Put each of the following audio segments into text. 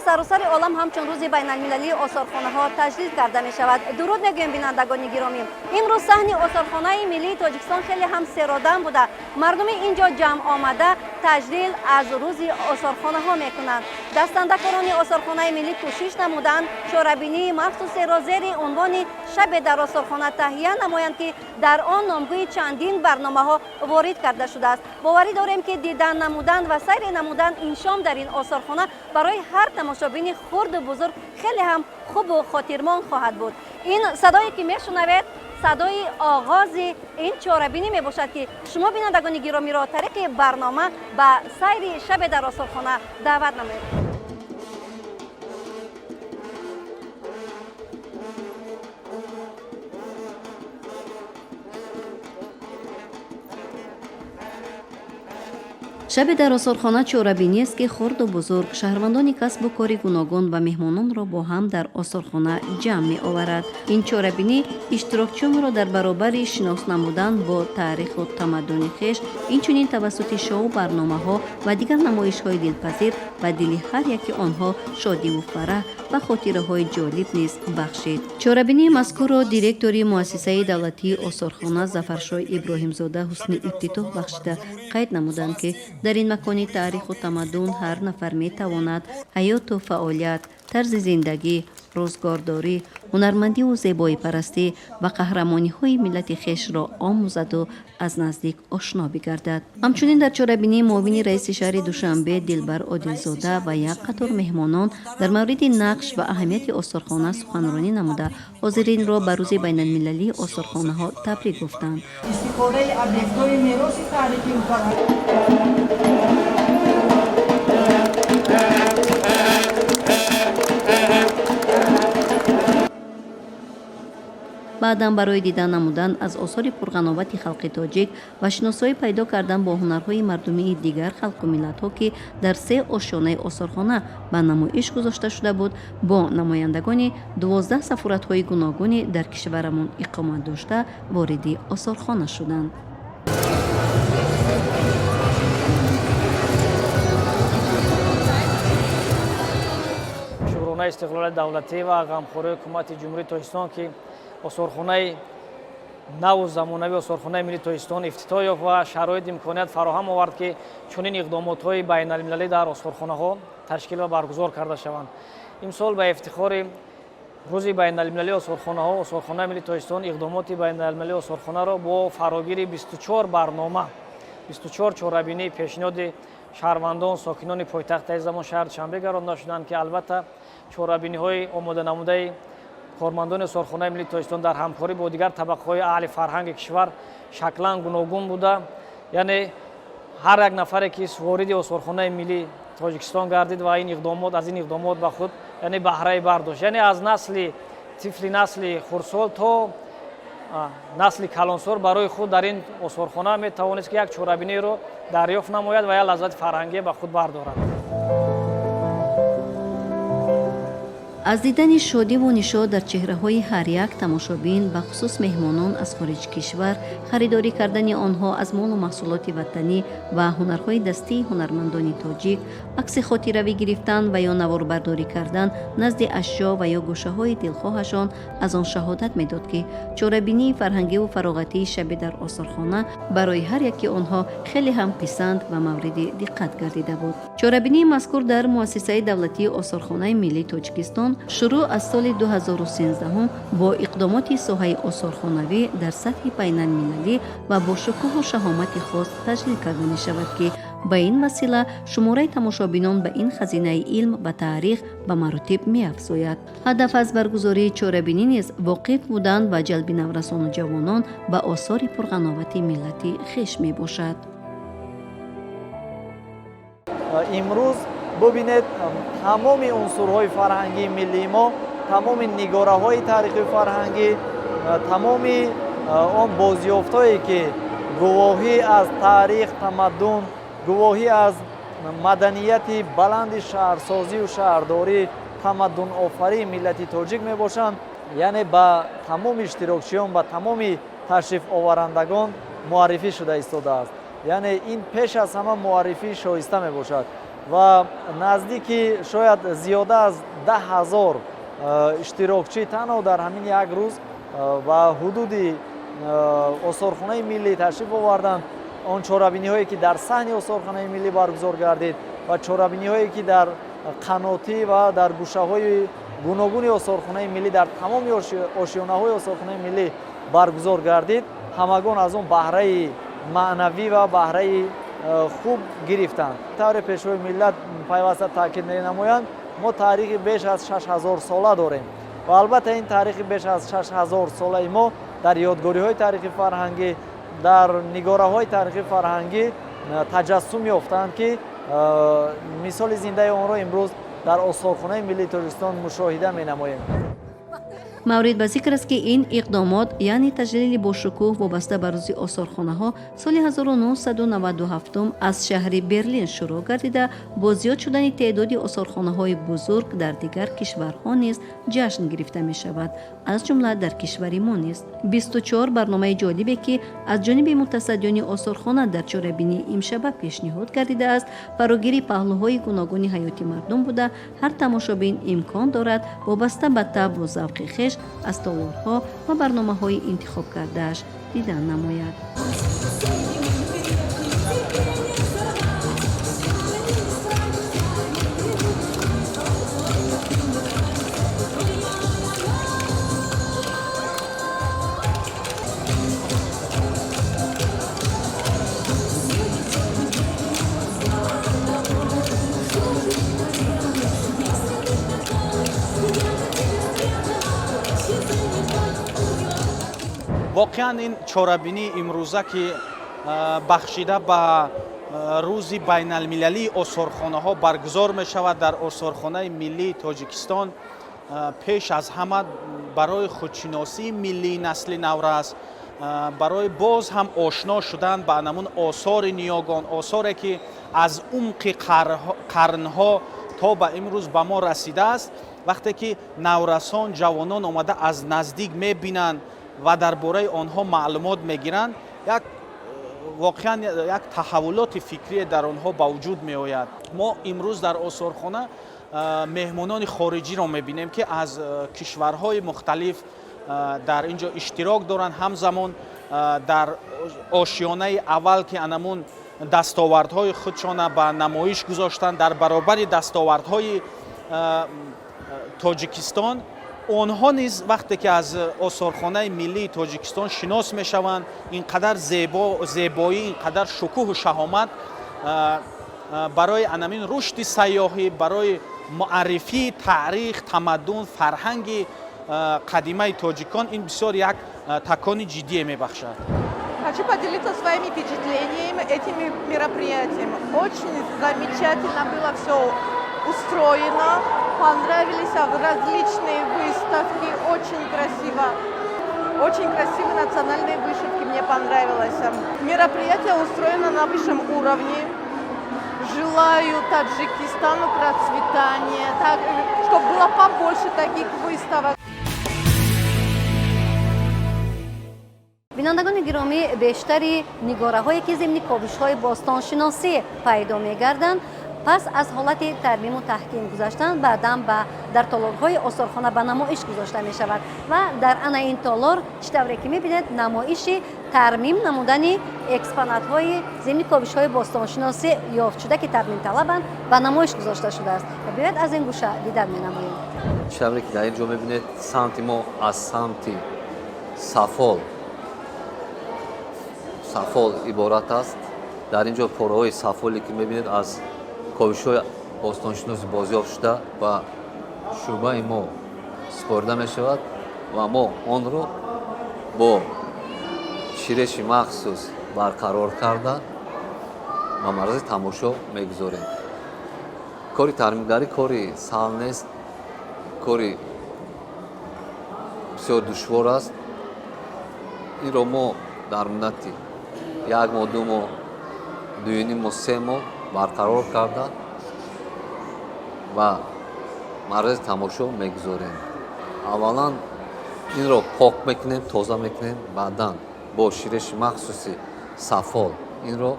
саросари олам ҳамчун рӯзи байналмилалии осорхонаҳо таҷлил карда мешавад. дуруд мегӯем бинандагони гиромӣ. имрӯз саҳни осорхонаи миллии тоҷикистон хеле ҳам серодам буда мардуми инҷо ҷамъ омада таҷлил аз рӯзи осорхонаҳо мекунанд. дастандакорони осорхонаи миллӣ кӯшиш намуданд чорабинии махсусеро зери унвони шабе дар осорхона таҳия намоянд, ки дар он номгӯи чандин барномаҳо ворид карда шудааст. боварӣ дорем, ки дидан намудан ва сайре намудан ин шом дар ин осорхона барои ҳар тамошобини хурду бузург хеле ҳам хубу хотирмон хоҳад буд. ин садое ки мешунавед садои оғози ин чорабинӣ мебошад, ки шумо бинандагони гиромиро тариқи барнома ба сайри шабе дар осорхона даъват намоед. шабе дар осорхона чорабиниест, ки хурду бузург, шаҳрвандони касбу кори гуногун ва меҳмононро бо ҳам дар осорхона ҷамъ меоварад. ин чорабинӣ иштирокчиёнро дар баробари шинос намудан бо таъриху тамаддуни хеш, инчунин тавассути шоу барномаҳо ва дигар намоишҳои дилпазир ба дили ҳар яки онҳо шодиву фараҳ ва хотираҳои ҷолиб низ бахшид. чорабинии мазкурро директори муассисаи давлатии осорхона Зафаршоҳ Иброҳимзода ҳусни ифтитоҳ бахшида қайд намуданд, ки дар ин макони таъриху тамаддун ҳар нафар метавонад ҳаёту фаъолият, тарзи зиндагӣ, рӯзгордорӣ, ҳунармандиву зебоипарастӣ ва қаҳрамониҳои миллати хешро омӯзаду аз наздик ошно бигардад. ҳамчунин дар чорабинии муовини раиси шаҳри Душанбе Дилбар Одилзода ва як қатор меҳмонон дар мавриди нақш ва аҳамияти осорхона суханронӣ намуда ҳозиринро ба рӯзи байналмилалии осорхонаҳо табрик гуфтанд. истифодаи объектҳои мероси таърихӣ баъдан барои дидан намудан аз осори пурғановати халқи тоҷик ва шиносоӣ пайдо кардан бо ҳунарҳои мардумии дигар халқу миллатҳо, ки дар се ошёнаи осорхона ба намоиш гузошта шуда буд, бо намояндагони 12 сафоратҳои гуногуни дар кишварамон иқомат дошта вориди осорхона шуданд. шукронаи истиқлолияти давлатӣ ва ғамхории ҳукумати ҷумҳурии Тоҷикистон, ки осорхонаи наву замонавии осорхонаи миллии Тоҷикистон ифтитоҳ ёфт ва шароит имконият фароҳам овард, ки чунин иқдомотҳои байналмилалӣ дар осорхонаҳо ташкил ва баргузор карда шаванд. имсол ба ифтихори рӯзи байналмилалии осорхонаҳо, осорхонаи миллии Тоҷикистон иқдомоти байналмилалии осорхонаро бо фарогири 24 барнома, 24 чорабинии пешниҳоди шаҳрвандон, сокинони пойтахти азизамон шаҳри Душанбе гаронда шуданд, ки албатта чорабиниҳои омоданамудаи кормандони осорхонаи миллии Тоҷикистон дар ҳамкорӣ бо дигар табақаҳои аҳли фарҳанги кишвар шаклан гуногун буда, яъне ҳар як нафаре ки вориди осорхонаи миллии Тоҷикистон гардид ва аз ин иқдомот ба худ яъне баҳраи бардошт, яъне аз насли тифли насли хурдсол то насли калонсор барои худ дар ин осорхона метавонист, ки як чорабиниро дарёфт намояд ва як лаззати фарҳангӣ ба худ бардорад. аз дидани шодиву нишод дар чеҳраҳои ҳар як тамошобин, ба хусус меҳмонон аз хориҷи кишвар, харидорӣ кардани онҳо аз молу маҳсулоти ватанӣ ва ҳунарҳои дастии ҳунармандони тоҷик, акси хотиравӣ гирифтан ва ё наворбардорӣ кардан назди ашё ва ё гӯшаҳои дилхоҳашон аз он шаҳодат медод, ки чорабинии фарҳангиву фароғатии шабе дар осорхона барои ҳар яки онҳо хеле ҳам писанд ва мавриди диққат гардида буд. чорабинии мазкур дар муассисаи давлатии осорхонаи миллии Тоҷикистон шурӯъ аз соли 2013 бо иқдомоти соҳаи осорхонавӣ дар сатҳи байналмилалӣ ва бо шукӯҳу шаҳомати хос таҷлил карда мешавад, ки ба ин васила шумораи тамошобинон ба ин хазинаи илм ва таърих ба маротиб меафзояд. ҳадаф аз баргузории чорабинӣ низ воқиф будан ва ҷалби наврасону ҷавонон ба осори пурғановати миллати хеш мебошад. имрӯз бубинед тамоми унсурҳои фарҳангии миллии мо, тамоми нигораҳои таърихи фарҳангӣ, тамоми он бозёфтое ки гувоҳӣ аз таърих, тамаддун, гувоҳӣ аз маданияти баланди шаҳрсозию шаҳрдорӣ, тамаддунофарии миллати тоҷик мебошанд, яъне ба тамоми иштирокчиён, ба тамоми ташрифоварандагон муаррифӣ шуда истодааст. яъне ин пеш аз ҳама муаррифии шоиста мебошад. ва наздики шояд зиёда аз 10,000 иштирокчӣ танҳо дар ҳамин як рӯз ба ҳудуди осорхонаи миллӣ ташриф оварданд. он чорабиниҳое ки дар саҳни осорхонаи миллӣ баргузор гардид ва чорабиниҳое ки дар қанотӣ ва дар гӯшаҳои гуногуни осорхонаи миллӣ дар тамоми ошиёнаҳои осорхонаи миллӣ баргузор гардид, ҳамагон аз он баҳраи маънавӣ ва баҳраи хуб гирифтанд. тавре пешвои миллат пайваста таъкид менамоянд, мо таърихи беш аз 6000 сола дорем ва албатта ин таърихи беш аз 6000 солаи мо дар ёдгориҳои таърихи фарҳангӣ, дар нигораҳои таърихи фарҳангӣ таҷассум ёфтанд, ки мисоли зиндаи онро имрӯз дар осорхонаи миллии Тоҷикистон мушоҳида менамоем. маврид ба зикр аст ки ин иқдомот яъне таҷлили бошукӯҳ вобаста ба рӯзи осорхонаҳо соли 1997 аз шаҳри Берлин шурӯъ гардида, бо зиёд шудани теъдоди осорхонаҳои бузург дар дигар кишварҳо низ ҷашн гирифта мешавад, аз ҷумла дар кишвари мо низ. 24 барномаи ҷолибе ки аз ҷониби мутасаддиёни осорхона дар чорабинӣ имшаба пешниҳод гардидааст, фарогири паҳлӯҳои гуногуни ҳаёти мардум буда, ҳар тамошобин имкон дорад вобаста ба табу завқи хеш аз толорҳо ва барномаҳои интихоб кардааш дидан намояд. воқеан ин чорабинии имрӯза ки бахшида ба рӯзи байналмилалии осорхонаҳо баргузор мешавад дар осорхонаи миллии Тоҷикистон, пеш аз ҳама барои худшиносии миллии насли наврас, барои боз ҳам ошно шудан ба анамун осори ниёгон, осоре ки аз умқи қарнҳо то ба имрӯз ба мо расидааст. вақте ки наврасон, ҷавонон омада аз наздик мебинанд ва дар бораи онҳо маълумот мегиранд, воқеан як таҳаввулоти фикрие дар онҳо ба вуҷуд меояд. мо имрӯз дар осорхона меҳмонони хориҷиро мебинем ки аз кишварҳои мухталиф дар ин ҷо иштирок доранд, ҳамзамон дар ошиёнаи аввал ки анамун дастовардҳои худшона ба намоиш гузоштанд дар баробари дастовардҳои Тоҷикистон, онҳо низ вақте ки аз осорхонаи миллии Тоҷикистон шинос мешаванд, инқадар зебоӣ, инқадар шукӯҳу шаҳомат барои анамин рушди сайёҳӣ, барои муаррифии таърих, тамаддун, фарҳанги қадимаи тоҷикон, ин бисёр як такони ҷиддие мебахшад. Хочу поделиться своими впечатлениями этим мероприятием. Очень замечательно было все устроено, понравились различные выставки, очень красиво. Очень красивые национальные вышивки мне понравилось. Мероприятие устроено на высшем уровне. Желаю Таджикистану процветания, чтобы было побольше таких выставок. бинандагони гиромӣ, бештари нигораҳое ки зимни ковишҳои бостоншиносӣ пайдо мегарданд, пас аз ҳолати тармиму таҳким гузаштан баъдан дар толорҳои осорхона ба намоиш гузошта мешавад ва дар ана ин толор чӣ тавре ки мебинед намоиши тармим намудани экспонатҳои зимни ковишҳои бостоншиносӣ ёфтшуда ки тармимталабанд ба намоиш гузошта шудааст. биёед аз ин гӯша дидан менамоем. чӣ тавре ки дар ин ҷо мебинед, самти мо аз самти сафол иборат аст. дар ин ҷо пораҳои сафоле ки мебинед аз ковишҳои бостоншиносӣ бозёфт шуда ба шӯъбаи мо супорида мешавад ва мо онро бо ширеши махсус барқарор карда ба марзи тамошо мегузорем. кори тармимгарӣ кори саҳл нест, кори бисёр душвор аст. инро мо дар муддати 1 моҳ, 2 моҳ, 2.5 моҳ, 3 моҳ барқарор карда ба марзи тамошо мегузорем. аввалан инро пок мекунем, тоза мекунем, баъдан бо ширеши махсуси сафол инро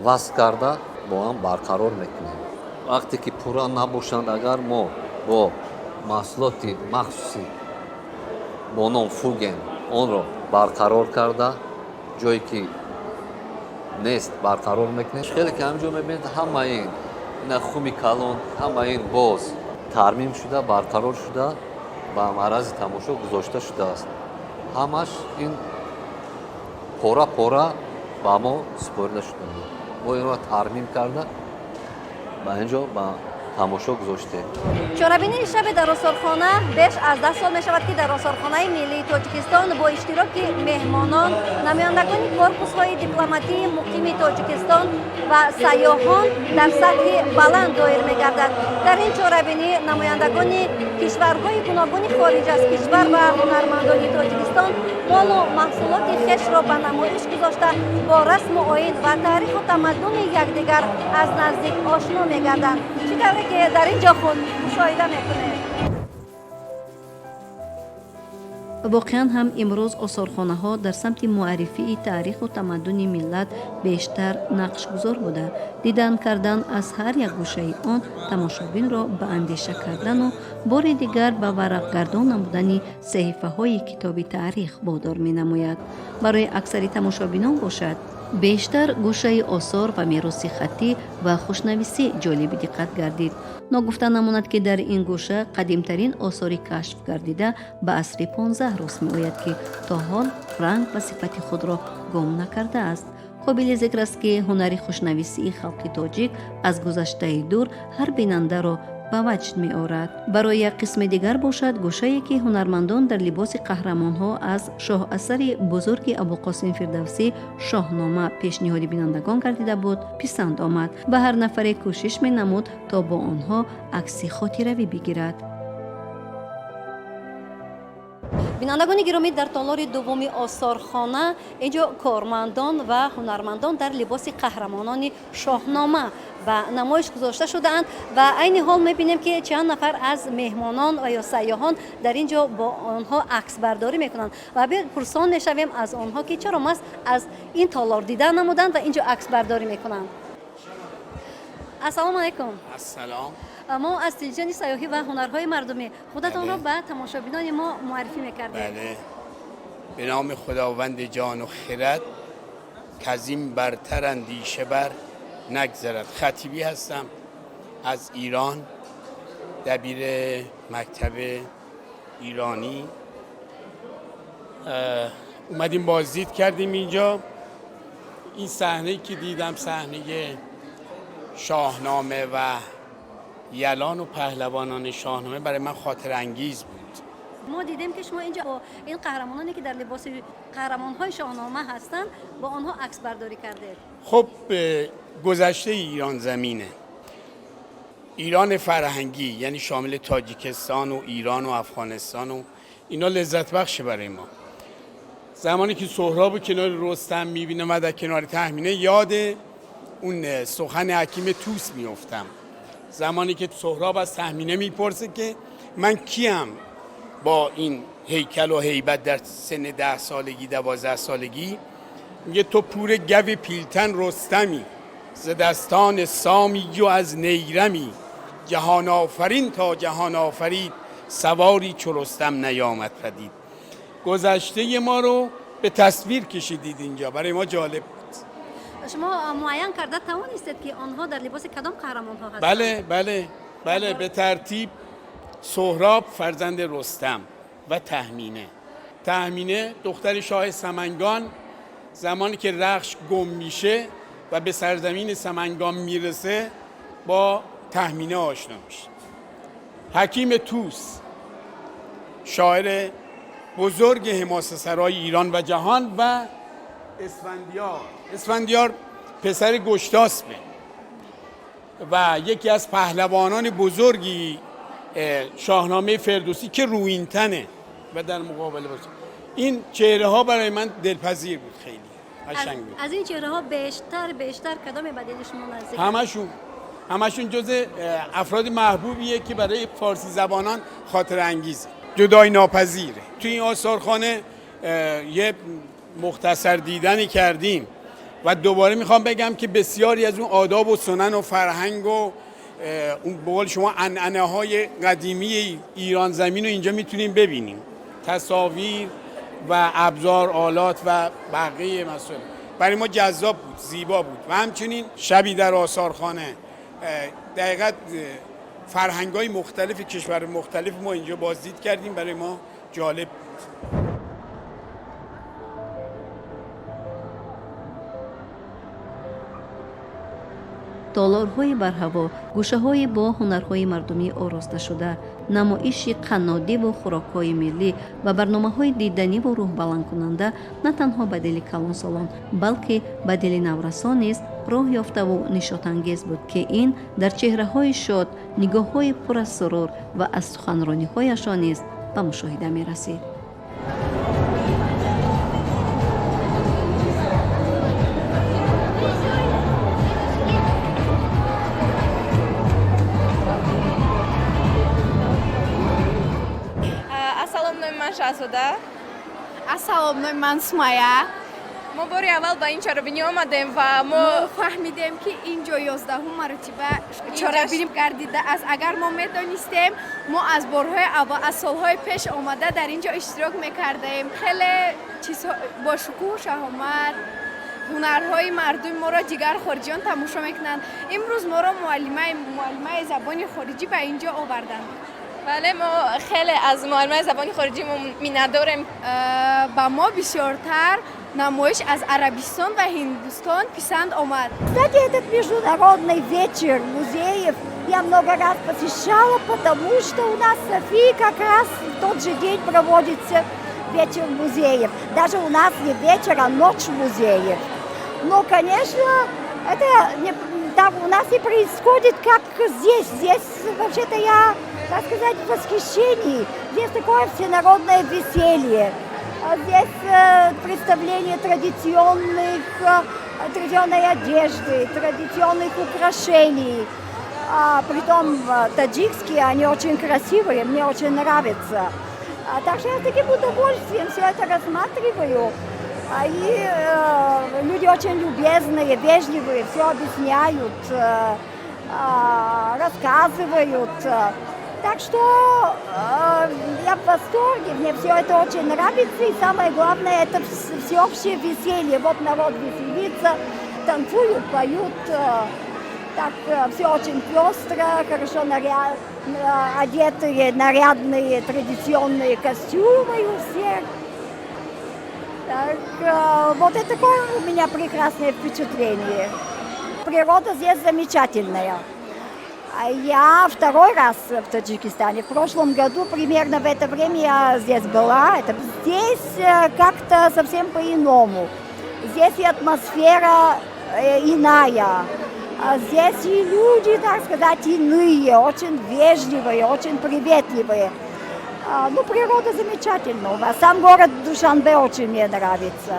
васл карда бо ҳам барқарор мекунем. вақте ки пурра набошанд, агар мо бо маҳсулоти махсуси бо ном фуген онро барқарор карда, ҷое ки нест барқарор мекунем. Хеле ки ҳамҷо мебинед ҳама ин хуми калон, ҳама ин боз тармим шуда, барқарор шуда ба маърази тамошо гузошта шудааст. ҳамаш ин пора ба мо супорида шуда. мо инро тармим карда ба инҷо ба тамошо гузоштем. чорабинии шаби дар осорхона беш аз 10 сол мешавад ки дар осорхонаи миллии тоҷикистон бо иштироки меҳмонон, намояндагони корпусҳои дипломатии муқими тоҷикистон ва сайёҳон дар сатҳи баланд доир мегардад. дар ин чорабинӣ намояндагони кишварҳои гуногуни хориҷ аз кишвар ва ҳунармандони тоҷикистон молу маҳсулоти хешро ба намоиш гузошта бо расму оин ва таъриху тамаддуни якдигар аз наздик ошно мегарданд. чӣ тавре ки дар ин ҷо худ мушоҳида мекунед? воқеан ҳам имрӯз осорхонаҳо дар самти муаррифии таъриху тамаддуни миллат бештар нақшгузор буда, дидан кардан аз ҳар як гӯшаи он тамошобинро ба андеша кардану бори дигар ба варақгардон намудани саҳифаҳои китоби таърих водор менамояд. барои аксари тамошобинон бошад бештар гӯшаи осор ва мероси хаттӣ ва хушнависӣ ҷолиби диққат гардид. ногуфта намонад ки дар ин гӯша қадимтарин осори кашф гардида ба асри 15 рост меояд ки то ҳол ранг ва сифати худро гум накардааст. қобили зикр аст ки ҳунари хушнависии халқи тоҷик аз гузаштаи дур ҳар бинандаро ба ваҷд меорад. барои як қисми дигар бошад гӯшае ки ҳунармандон дар либоси қаҳрамонҳо аз шоҳасари бузурги абулқосим фирдавсӣ шоҳнома пешниҳоди бинандагон гардида буд писанд омад. ба ҳар нафаре кӯшиш менамуд то бо онҳо акси хотиравӣ бигирад. бинандагони гиромӣ, дар толори дуввуми осорхона инҷо кормандон ва ҳунармандон дар либоси қаҳрамонони шоҳнома ба намоиш гузошта шудаанд ва айни ҳол мебинем ки чанд нафар аз меҳмонон ва ё сайёҳон дар ин ҷо бо онҳо аксбардорӣ мекунанд ва пурсон мешавем аз онҳо ки чаро мас аз ин толор дидан намуданд ва ин ҷо аксбардорӣ мекунанд. ассалому алайкум. ассалом. мо аз телевизиони сайёҳӣ ва ҳунарҳои мардумӣ худатонро ба тамошобинони мо муаррифӣ мекардем. بله. به نام خداوند جان و خرد که از این برتر اندیشه بر نگذرد. خطیبی هستم از ایران، دبیر مکتب ایرانی. اومدیم بازدید کردیم اینجا. این صحنه‌ای که دیدم صحنه شاهنامه و یلان و پهلوانان شاهنامه برای من خاطر انگیز بود. ما دیدیم که شما اینجا با این قهرمانانی که در لباس قهرمان‌های شاهنامه هستند با آنها عکس برداری کردید. خب گذشته ایران زمینه، ایران فرهنگی یعنی شامل تاجیکستان و ایران و افغانستان و اینا لذت بخشه برای ما. زمانی که سهراب کنار رستم میبینم و در کنار تهمینه یاد اون سخن حکیم طوس میافتم. زمانی که سهراب از تهمینه میپرسه که من کیم با این هیکل و هیبت در سن 10 سالگی 12 سالگی، میگه تو پور گو پیلتن رستمی، ز دستان سامی و از نیرمی، جهان آفرین تا جهان آفرید، سواری چو رستم نیامد پدید. گذشته ما رو به تصویر کشیدید اینجا، برای ما جالب بود. شما معین کرده توانستید که آنها در لباس کدام قهرمان ها هستند؟ بله به ترتیب سهراب فرزند رستم و تهمینه دختر شاه سمنگان، زمانی که رخش گم میشه و به سرزمین سمنگان میرسه با تهمینه آشنا میشه. حکیم طوس شاعر بزرگ حماسه‌سرای ایران و جهان و اسفندیار پسر گشتاسبه و یکی از پهلوانان بزرگی شاهنامه فردوسی که رویینتنه و در مقابل باشه. این چهره ها برای من دلپذیر بود، خیلی قشنگ بود. از این چهره ها بیشتر کدام به دل شما نزدیک؟ همشون جز افراد محبوبیه که برای فارسی زبانان خاطر انگیزه، جدای ناپذیره. توی این آثارخانه یه مختصر دیدنی کردیم و دوباره میخوام بگم که بسیاری از اون آداب و سنن و فرهنگ و اون به قول شما عنعنه‌های قدیمی ایران زمین رو اینجا میتونیم ببینیم، تصاویر و ابزار آلات و بقیه مسائل برای ما جذاب بود، زیبا بود. و همچنین شبی در آثارخانه دقیقاً فرهنگ‌های مختلف کشور مختلف ما اینجا بازدید کردیم، برای ما جالب بود. толорҳои бар ҳаво, гӯшаҳои бо ҳунарҳои мардумӣ ороста шуда, намоиши қаннодиву хӯрокҳои миллӣ ва барномаҳои диданиву рӯҳбаландкунанда на танҳо ба дили калонсолон, балки ба дили наврасон низ роҳ ёфтаву нишотангез буд, ки ин дар чеҳраҳои шод, нигоҳҳои пур аз сурур ва аз суханрониҳояшон низ ба мушоҳида мерасид. Ассалом, ном ман Сумая. мо бори аввал ба ин чорабинӣ омадем ва мо фаҳмидем, ки ин ҷо 11-ум маротиба чорабинӣ гардидааст. Агар мо медонистем, мо аз борҳои аввал, аз солҳои пеш омада дар ин ҷо иштирок мекардаем. Хеле чизҳо бо шукӯҳ, шаҳомат, ҳунарҳои мардуми моро дигар хориҷиён тамошо мекунанд. Имрӯз моро муаллимаи забони хориҷӣ ба ин ҷо оварданд. бале, мо хеле аз муаллимаи забони хориҷӣ миннатдорем. Ба мо бисёртар намоиш аз Арабистон ва Ҳиндустон писанд омад. Кстати, этот международный вечер музеев я много раз посещала, потому что у нас в Софии как раз в тот же день проводится вечер музеев. Даже у нас не вечер, а ночь музеев. Но, конечно, это не так у нас и происходит, как здесь. Здесь, вообще-то, я, так сказать, в восхищении. Здесь такое всенародное веселье. Здесь представление традиционной одежды, традиционных украшений. Притом таджикские, они очень красивые, мне очень нравятся. Так что я с таким удовольствием все это рассматриваю. И люди очень любезные, вежливые, все объясняют, рассказывают. Так что я в восторге, мне все это очень нравится. И самое главное, это всеобщее веселье. Вот народ веселится, танцуют, поют. Так все очень пестро, хорошо одетые, нарядные, традиционные костюмы у всех. Так, вот это такое у меня прекрасное впечатление. Природа здесь замечательная. Я второй раз в Таджикистане. В прошлом году примерно в это время я здесь была. Здесь как-то совсем по-иному. Здесь и атмосфера иная. Здесь и люди, так сказать, иные, очень вежливые, очень приветливые. Ну, природа замечательная. Сам город Душанбе очень мне нравится.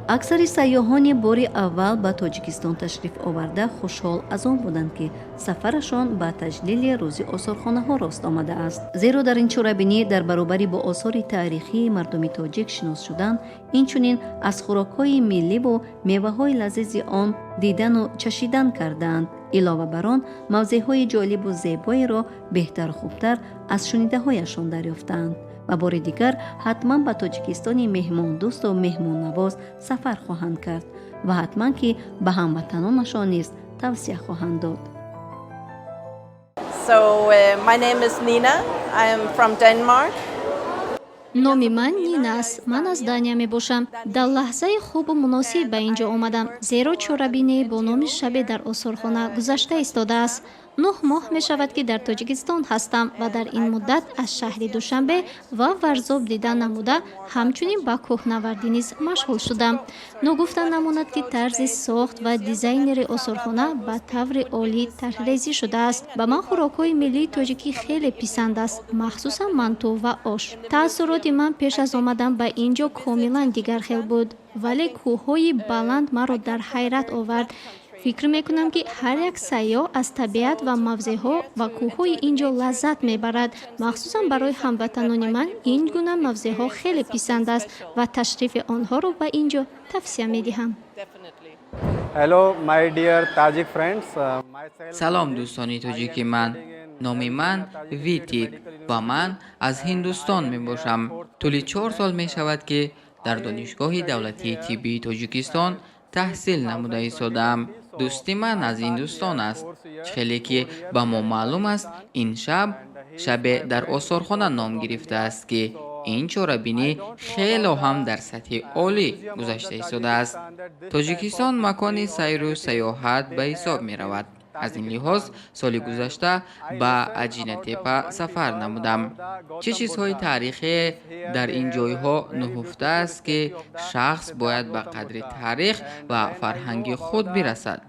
аксари сайёҳони бори аввал ба тоҷикистон ташриф оварда хушҳол аз он буданд ки сафарашон ба таҷлили рӯзи осорхонаҳо рост омадааст. зеро дар ин чорабинӣ дар баробари бо осори таърихии мардуми тоҷик шинос шудан, инчунин аз хӯрокҳои милливу меваҳои лазизи он дидану чашидан кардаанд. илова бар он мавзеъҳои ҷолибу зебоеро беҳтару хубтар аз шунидаҳояшон дарёфтаанд ва бори дигар ҳатман ба тоҷикистони меҳмондӯсту меҳмоннавоз сафар хоҳанд кард ва ҳатман ки ба ҳамватанонашон низ тавсия хоҳанд дод. So my name is Nina. I am from Denmark. номи ман Нина аст. Ман аз Дания мебошам. дар лаҳзаи хубу муносиб ба ин ҷо омадам, зеро чорабинӣ бо номи шабе дар осорхона гузашта истодааст. 9 моҳ мешавад ки дар Тоҷикистон ҳастам ва дар ин муддат аз шаҳри Душанбе ва Варзоб дидан намуда, ҳамчунин ба кӯҳнавардӣ низ машғул шудам. Ногуфта намонад ки тарзи сохт ва дизайнери осорхона ба таври олӣ тарҳрезӣ шудааст. ба ман хӯрокҳои миллии тоҷикӣ хеле писанд аст, махсусан манту ва ош. таассуроти ман пеш аз омадан ба ин ҷо комилан дигархел буд, вале кӯҳҳои баланд маро дар ҳайрат овард. фикр мекунам ки ҳар як сайёҳ аз табиат ва мавзеъҳо ва кӯҳҳои ин ҷо лаззат мебарад. махсусан барои ҳамватанони ман ин гуна мавзеъҳо хеле писанд аст ва ташрифи онҳоро ба ин ҷо тавсия медиҳам. Hello, my dear Tajik friends. سلام دوستانی تاجیک من. نام من ویتیک و من از هندوستان می باشم. طولی 4 سال می شود که در دانشگاه دولتی طبی تاجیکستان تحصیل نموده ایستادم. دوستی من از هندوستان است. خیلی که به ما معلوم است این شب در آثارخانه نام گرفته است که این چهاره‌بینی خیلی هم در سطح عالی گذشته ایستاده است. تاجیکستان مکان سیر و سیاحت به حساب می رود. از این لحاظ سال گذشته به اجین تپه سفر نمودم. چه چیزهای تاریخی در این جایها نهفته است که شخص باید به قدر تاریخ و فرهنگ خود برسد.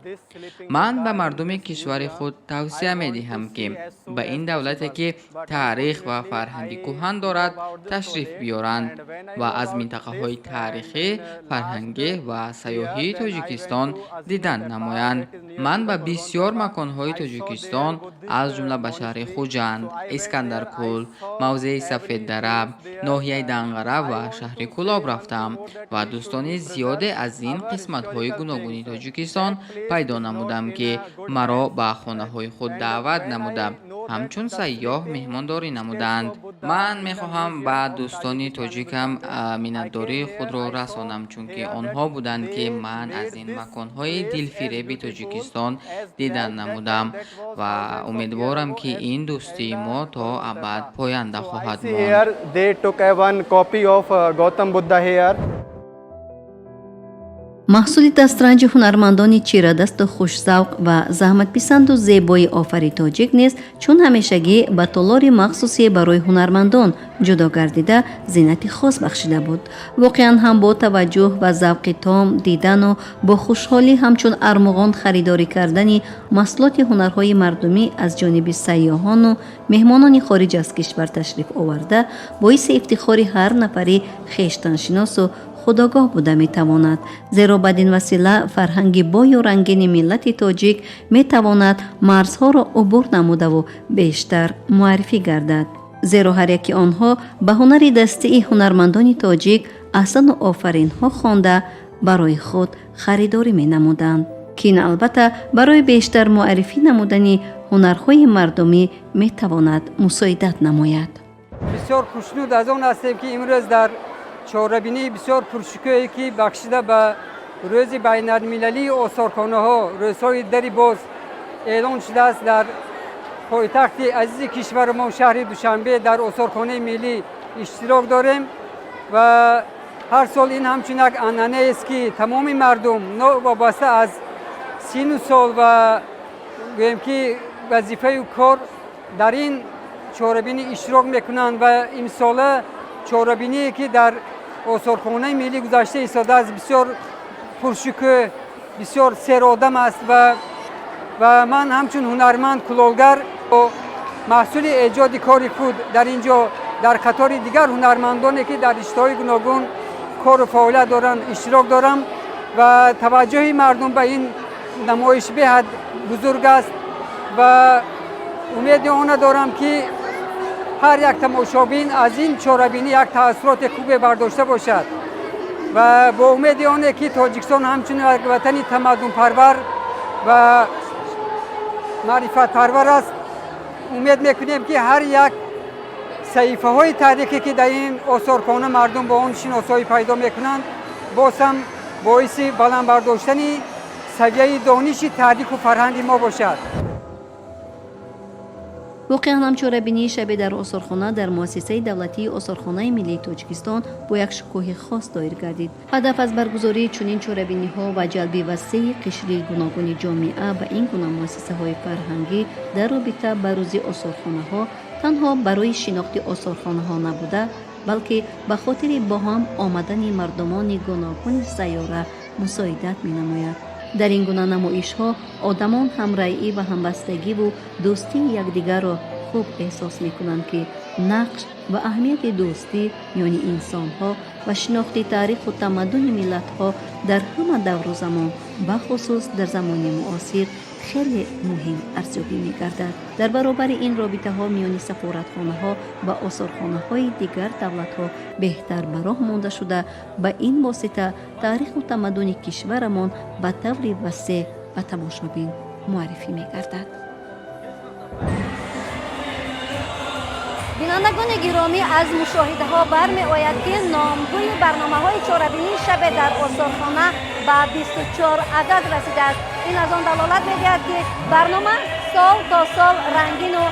من به مردم کشور خود توصیه می دهم که به این دولتی که تاریخ و فرهنگ کهن دارد تشریف بیارند و از منطقه های تاریخی، فرهنگی و سیاحی تاجیکستان دیدن نمایند. من به بسیار مکان‌های تاجیکستان از جمله به شهر خوجند، اسکندرکل، موضع سفید دره، ناحیه دنگره و شهر کلاب رفتم و دوستان زیادی از این قسمت‌های گوناگون تاجیکستان پیدا نمودم که مرا به خانه‌های خود دعوت نمودم. همچون سیاه مهمانداری نمودند. من میخواهم به دوستان تاجیکم منتداری خود را رسانم، چون که آنها بودند که من از این مکانهای دلفریب تاجیکستان دیدن نمودم و امیدوارم که این دوستی ما تا ابد پاینده خواهد ماند. محصول دسترنج هنرمندان چیره‌دست و خوش‌ذوق و زحمت‌پسند و زیبای آفری تاجیک نیز چون همیشگی به تالار مخصوصی برای هنرمندان جدا گردیده زینت خاص بخشیده بود. واقعا هم با توجه و ذوق تام دیدن و با خوشحالی همچون ارمغان خریداری کردن محصولات هنرهای مردمی از جانب سیاحان و مهمانان خارج از کشور تشریف آورده باعث افتخار هر نفری خویشتن‌شناس و خودآگاه بوده می تواند، زیرا بدین وسیله فرهنگ بای و رنگین ملت تاجیک می تواند مرزها را عبور نموده و بیشتر معرفی گردد. زیرا هر یکی آنها به هنر دستی هنرمندان تاجیک احسن و آفرین ها خوانده برای خود خریداری می نمودند که این البته برای بیشتر معرفی نمودن هنرهای مردمی می تواند مساعدت نماید. بسیار خوشنود از آن هستیم که امروز در چهاره‌بینی بسیار پرشکوهی که بخشیده به روز بین المللی آثارخانه ها روزهای دری باز اعلان شده است. در پایتخت عزیز کشور ما شهر دوشنبه در آثارخانه ملی اشتراک داریم و هر سال این همچون یک عنعنه است که تمام مردم وابسته از سن و سال و گویم که وظیفه و کار در این چهاره‌بینی اشتراک میکنند و امسال چهاره‌بینی که در آثارخانه ملی گذشته ایستاده است بسیار پرشکوه، بسیار سرآدم است و من همچون هنرمند کلاهگر و محصول ایجاد کار خود در اینجا در قطار دیگر هنرمندانی که در رشته‌های گوناگون کار و فعالیت دارند اشتراک دارم و توجه مردم به این نمایش به حد بزرگ است و امید آن دارم که هر یک تماشابین از این چهاره‌بینی یک تأثیرات خوب برداشته باشد و با امید آنه که تاجیکستان همچنین یک وطن تمدن پرور و معرفت پرور است. امید میکنیم که هر یک صحیفه های تاریخی که در این آثارخانه مردم با آن شناسایی پیدا میکنند باز هم باعث بلند برداشتن سویه دانش تاریخ و فرهنگ ما باشد. واقعا هم چهاره‌بینی شب در آثارخانه در مؤسسه دولتی آثارخانه ملی تاجیکستان با یک شکوه خاص دایر گردید. هدف از برگزاری چنین چهاره‌بینی‌ها و جلب وسیع قشر گوناگون جامعه به این گونه مؤسسه‌های فرهنگی در رابطه با روز آثارخانه‌ها تنها برای شناخت آثارخانه‌ها نبوده، بلکه به خاطر با هم آمدن مردمان گوناگون سیاره مساعدت می‌نماید. در این گونه نمایش‌ها آدمان همراهی و همبستگی و دوستی یکدیگر را خوب احساس میکنند که نقش و اهمیت دوستی میان انسانها و شناخت تاریخ و تمدن ملتها در همه دور و زمان بخصوص در زمان معاصر خیلی مهم ارزیابی می‌گردد. در برابر این رابطه ها میان سفارتخانه ها و آثارخانه های دیگر دولت ها بهتر براه مانده شده، به این واسطه تاریخ و تمدن کشورمان به طور وسیع و تماشابین معرفی می‌گردد. بینندگان گرامی، از مشاهده ها برمی آید که نامگوی برنامه های چهاربینی شب در آثارخانه به 24 عدد رسیده است. این از آن دلالت می‌دهد که برنامه سال تا سال رنگین و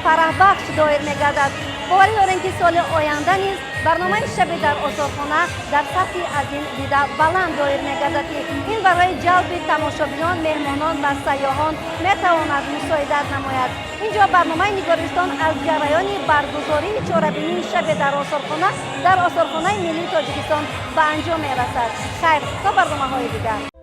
فرحبخش دایر می‌گردد. باور داریم که سال آینده نیز برنامه شب در آثارخانه در سطحی از این دیده بلند دایر می‌گردد که این برای جلب تماشابینان، مهمانان و سیاحان می‌تواند مساعدت نماید. اینجا برنامه نگارستان از جریان برگزاری چهاربینی شب در آثارخانه ملی تاجیکستان به انجام می‌رسد. خیر تا برنامه‌های دیگر.